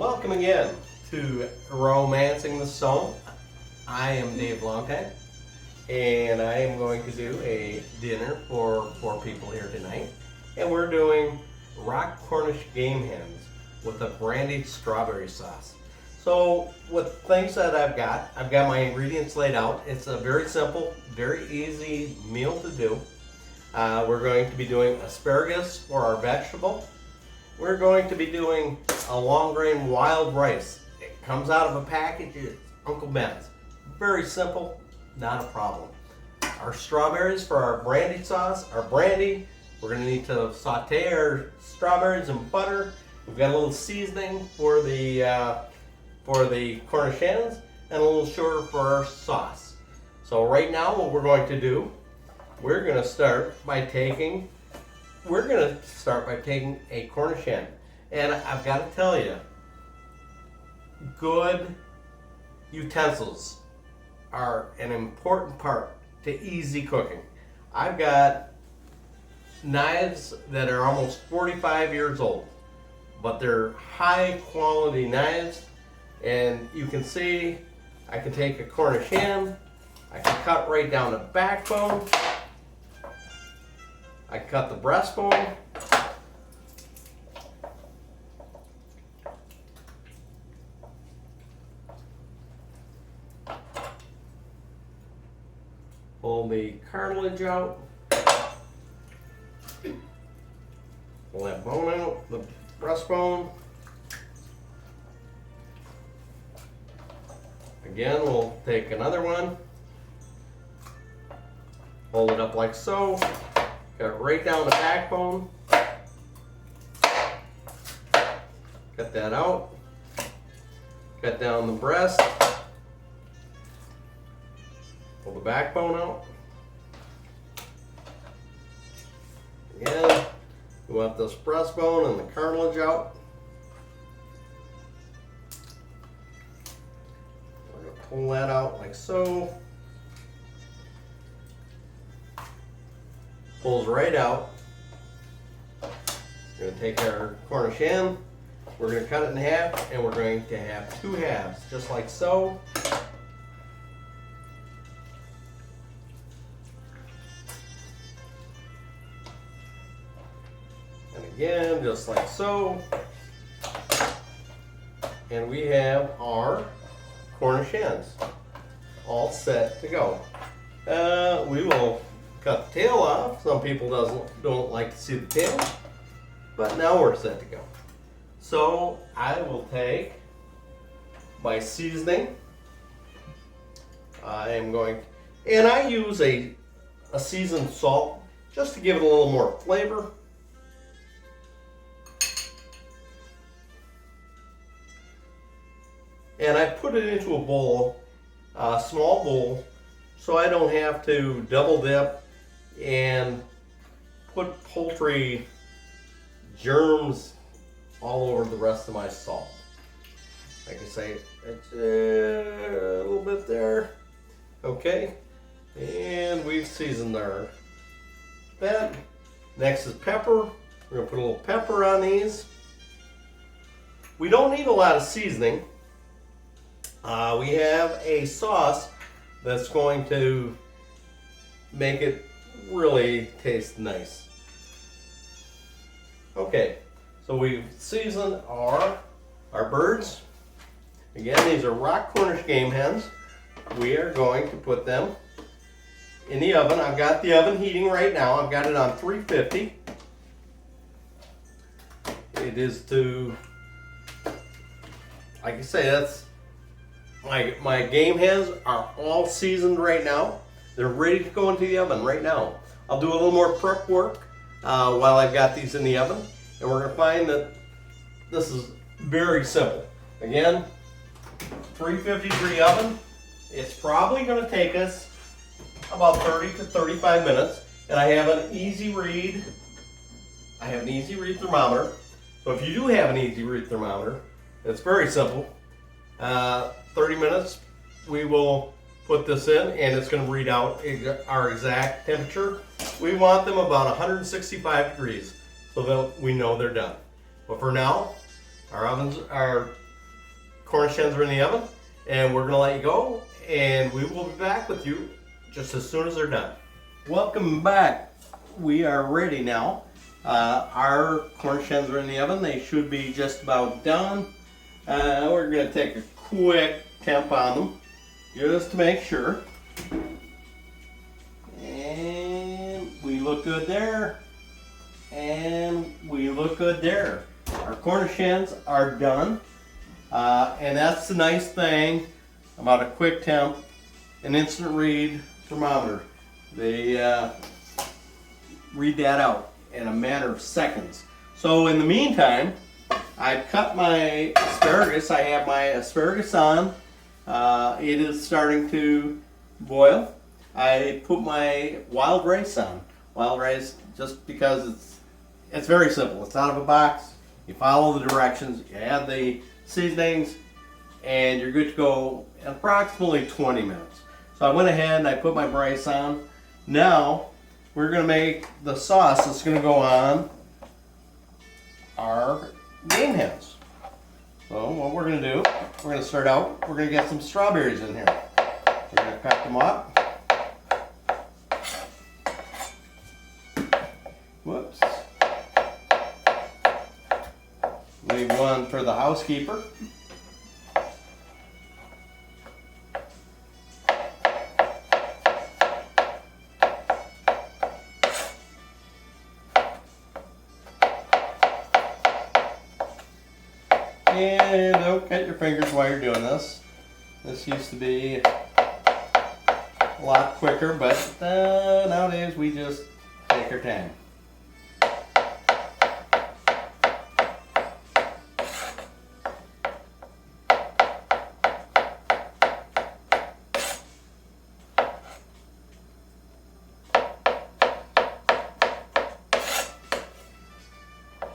Welcome again to Romancing the Stone. I am Dave Longtime, and I am going to do a dinner for 4 people here tonight. And we're doing rock Cornish game hens with a brandied strawberry sauce. So with things that I've got my ingredients laid out. It's a very simple, very easy meal to do. We're going to be doing asparagus for our vegetable. We're going to be doing a long grain wild rice. It comes out of a package, it's Uncle Ben's. Very simple, not a problem. Our strawberries for our brandy sauce, our brandy. We're going to need to saute our strawberries in butter. We've got a little seasoning for the Cornish hens and a little sugar for our sauce. So right now what we're going to do, we're going to start by taking a Cornish hen. And I've got to tell you, good utensils are an important part to easy cooking. I've got knives that are almost 45 years old, but they're high quality knives. And you can see I can take a Cornish hen, I can cut right down the backbone, I cut the breastbone, pull the cartilage out, pull that bone out, the breastbone. Again, we'll take another one, hold it up like so, cut right down the backbone, cut that out, cut down the breast, pull the backbone out. Again, we want this breastbone and the cartilage out. We're going to pull that out like so. Pulls right out. We're going to take our Cornish hen, we're going to cut it in half, and we're going to have 2 halves, just like so. And again, just like so. And we have our Cornish hens all set to go. We will cut the tail off. Some people don't like to see the tail, but now we're set to go. So I will take my seasoning. I use a seasoned salt just to give it a little more flavor. And I put it into a bowl, a small bowl, so I don't have to double dip and put poultry germs all over the rest of my salt. Like I say, it's a little bit there. Okay, and we've seasoned that. Next is pepper. We're gonna put a little pepper on these. We don't need a lot of seasoning. We have a sauce that's going to make it really taste nice. Okay, so we've seasoned our birds. Again, these are rock Cornish game hens. We are going to put them in the oven. I've got the oven heating right now. I've got it on 350. It is to, like I say, that's my game hens are all seasoned right now. They're ready to go into the oven right now. I'll do a little more prep work while I've got these in the oven, and we're gonna find that this is very simple. Again, 350 degree oven. It's probably gonna take us about 30 to 35 minutes, and I have an easy read. I have an easy read thermometer. So if you do have an easy read thermometer, it's very simple. 30 minutes, we will put this in, and it's going to read out our exact temperature. We want them about 165 degrees so that we know they're done. But for now, our ovens are Cornish hens are in the oven, and we're gonna let you go, and we will be back with you just as soon as they're done. Welcome back. We are ready now. Our Cornish hens are in the oven. They should be just about done. We're gonna take a quick temp on them just to make sure. And we look good there. And we look good there. Our Cornish hens are done. And that's the nice thing about a quick temp, an instant read thermometer. They read that out in a matter of seconds. So in the meantime, I've cut my asparagus. I have my asparagus on. It is starting to boil. I put my wild rice on. Wild rice just because it's very simple. It's out of a box. You follow the directions, you add the seasonings, and you're good to go in approximately 20 minutes. So I went ahead and I put my rice on. Now we're going to make the sauce that's going to go on our game hens. So what we're going to do, we're going to start out, we're going to get some strawberries in here. We're going to cut them up. Whoops. Leave one for the housekeeper. And don't cut your fingers while you're doing this. This used to be a lot quicker, but nowadays we just take our time.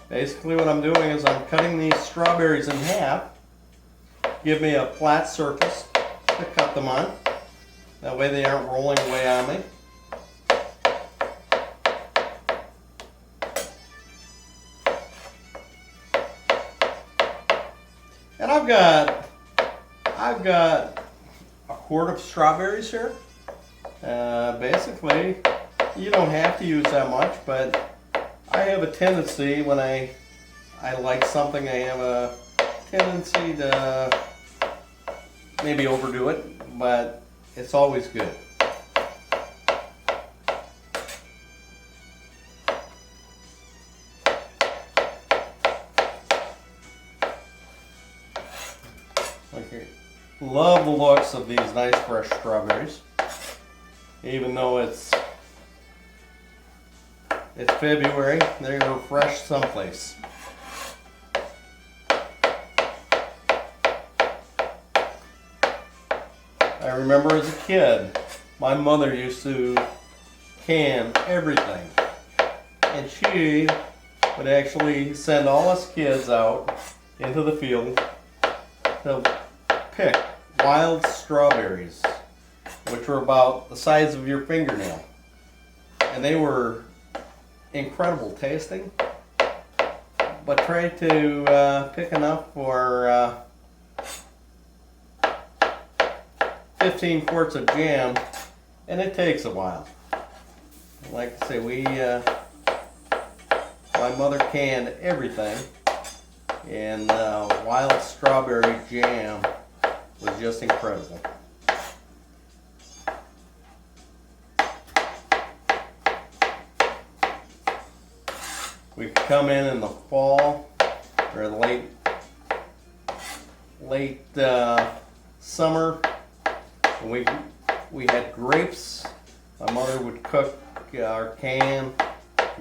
Basically what I'm doing is I'm cutting these strawberries in half. Give me a flat surface to cut them on. That way they aren't rolling away on me. And I've got a quart of strawberries here. Basically, you don't have to use that much, but I have a tendency when I like something, I have a tendency to maybe overdo it, but it's always good. Okay. Love the looks of these nice fresh strawberries, even though it's February, they were fresh someplace. I remember as a kid, my mother used to can everything. And she would actually send all us kids out into the field to pick wild strawberries, which were about the size of your fingernail. And they were incredible tasting, but try to pick enough for 15 quarts of jam, and it takes a while. Like I say, my mother canned everything, and wild strawberry jam was just incredible. We come in the fall or late summer, and we had grapes. My mother would cook our canned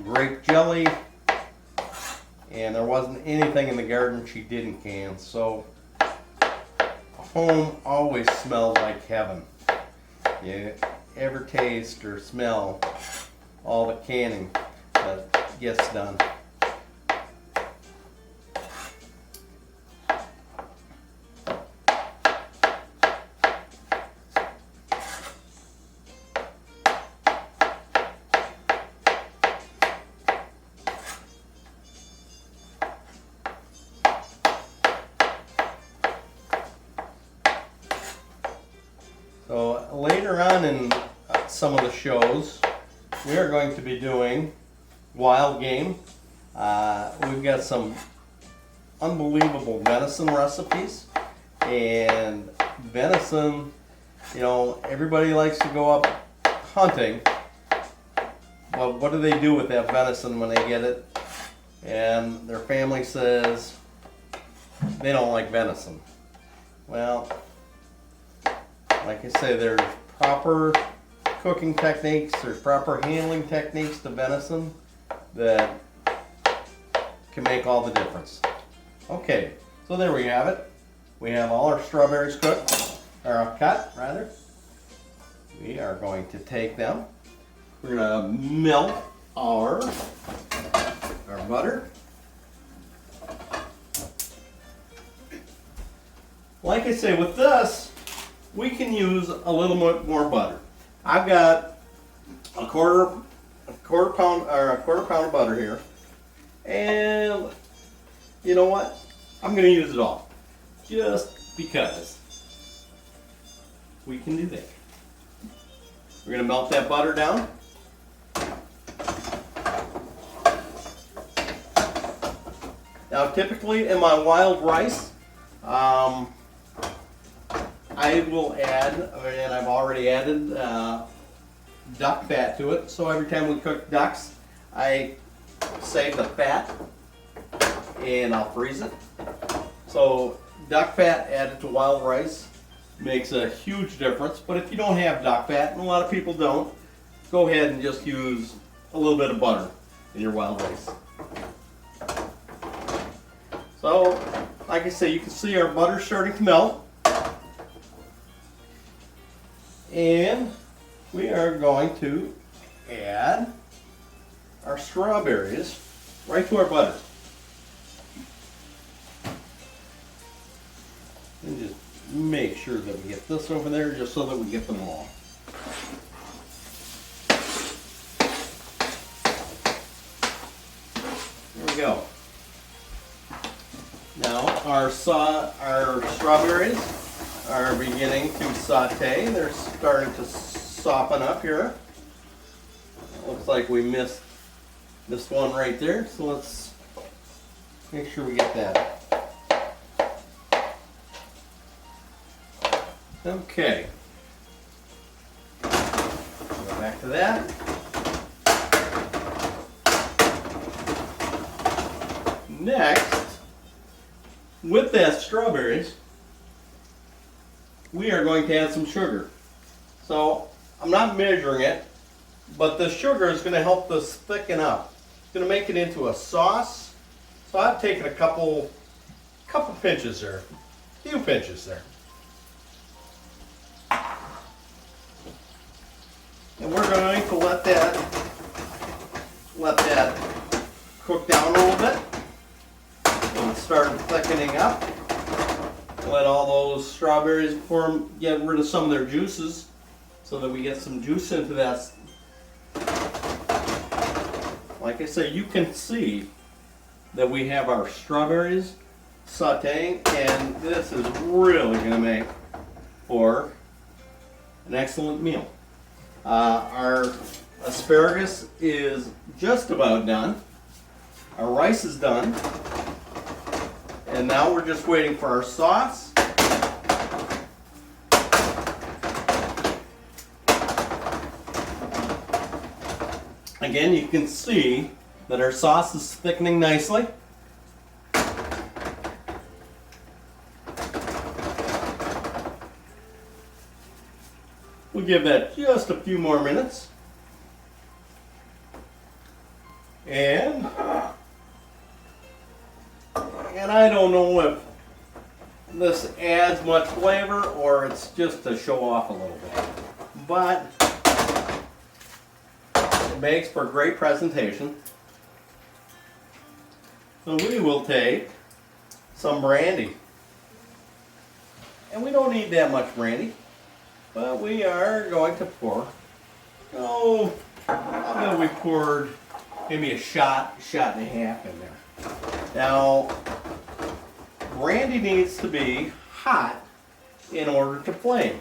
grape jelly, and there wasn't anything in the garden she didn't can. So home always smelled like heaven. You ever taste or smell all the canning that gets done. later on in some of the shows, we are going to be doing wild game. We've got some unbelievable venison recipes. And venison, you know, everybody likes to go up hunting. Well, what do they do with that venison when they get it? And their family says they don't like venison. Well, like I say, there's proper cooking techniques, there's proper handling techniques to venison that can make all the difference. Okay, so there we have it. We have all our strawberries cooked, or cut rather. We are going to take them. We're going to melt our butter. Like I say, with this, we can use a little bit more butter. I've got a quarter pound of butter here, and you know what? I'm going to use it all, just because we can do that. We're going to melt that butter down. Now, typically in my wild rice, I will add, and I've already added duck fat to it. So every time we cook ducks, I save the fat and I'll freeze it. So duck fat added to wild rice makes a huge difference. But if you don't have duck fat, and a lot of people don't, go ahead and just use a little bit of butter in your wild rice. So, like I say, you can see our butter starting to melt. And we are going to add our strawberries right to our butter. And just make sure that we get this over there just so that we get them all. There we go. Now our strawberries are beginning to saute. They're starting to soften up here. Looks like we missed this one right there, so let's make sure we get that. Okay. Go back to that. Next, with that strawberries, we are going to add some sugar. So I'm not measuring it, but the sugar is going to help this thicken up. It's going to make it into a sauce. So I've taken a couple pinches there, a few pinches there. And we're going to let that cook down a little bit. And start thickening up. Let all those strawberries get rid of some of their juices so that we get some juice into that. Like I say, you can see that we have our strawberries sauteing, and this is really going to make for an excellent meal. Our asparagus is just about done. Our rice is done. And now we're just waiting for our sauce. Again, you can see that our sauce is thickening nicely. We'll give that just a few more minutes. And I don't know if this adds much flavor or it's just to show off a little bit. But it makes for a great presentation. So we will take some brandy. And we don't need that much brandy, but we are going to pour, I bet we poured maybe a shot and a half in there. Now, brandy needs to be hot in order to flame.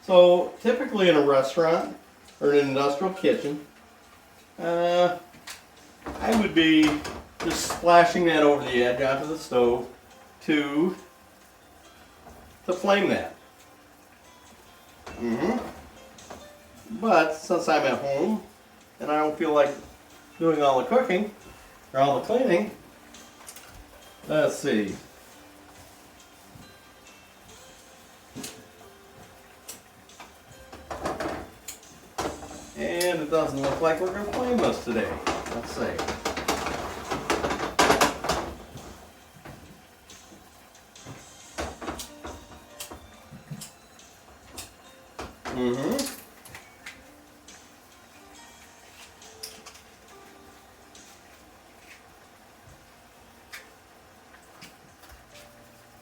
So typically in a restaurant or an industrial kitchen, I would be just splashing that over the edge onto the stove to flame that. But since I'm at home and I don't feel like doing all the cooking or all the cleaning, let's see. And it doesn't look like we're going to flame this today. Let's see.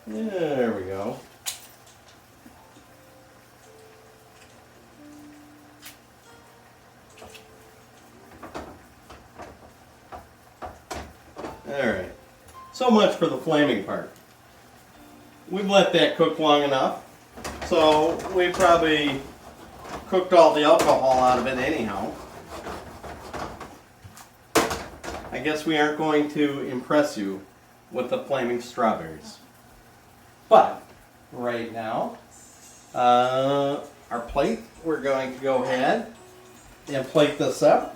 There we go. Alright, so much for the flaming part. We've let that cook long enough, so we probably cooked all the alcohol out of it anyhow. I guess we aren't going to impress you with the flaming strawberries. But, right now, our plate, we're going to go ahead and plate this up.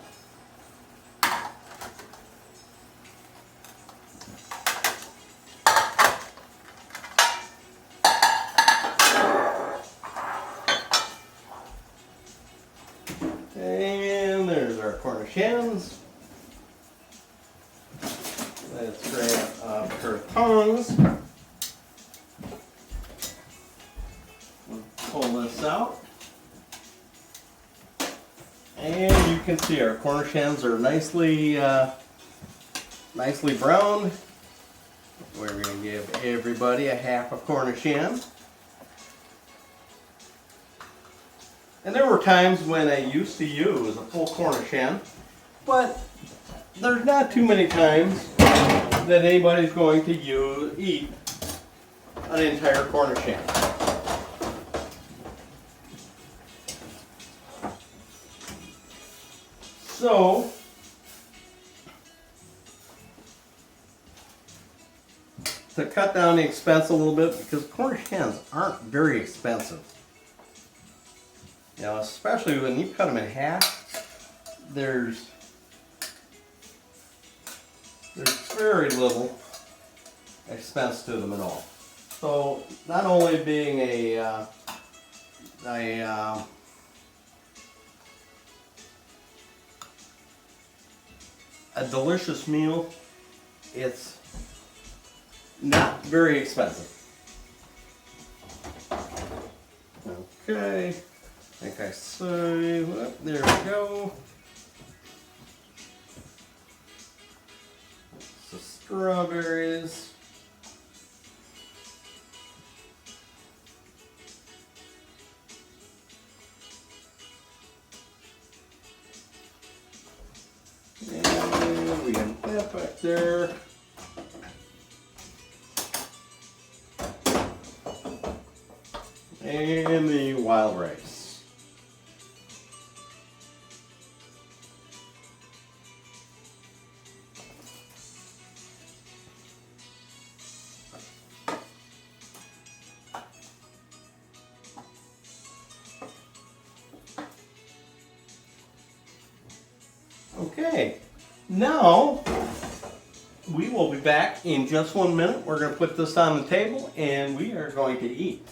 And there's our Cornish hens. Let's grab a pair of tongs. We'll pull this out. And you can see our Cornish hens are nicely browned. We're going to give everybody a half a Cornish hen. And there were times when I used to use a full Cornish hen, but there's not too many times that anybody's going to eat an entire Cornish hen. So, to cut down the expense a little bit, because Cornish hens aren't very expensive. You know, especially when you cut them in half, there's very little expense to them at all. So not only being a delicious meal, it's not very expensive. Okay. Like I say, well, there we go. So strawberries. And we got that back there. And the wild rice. Okay, now we will be back in just 1 minute. We're going to put this on the table and we are going to eat.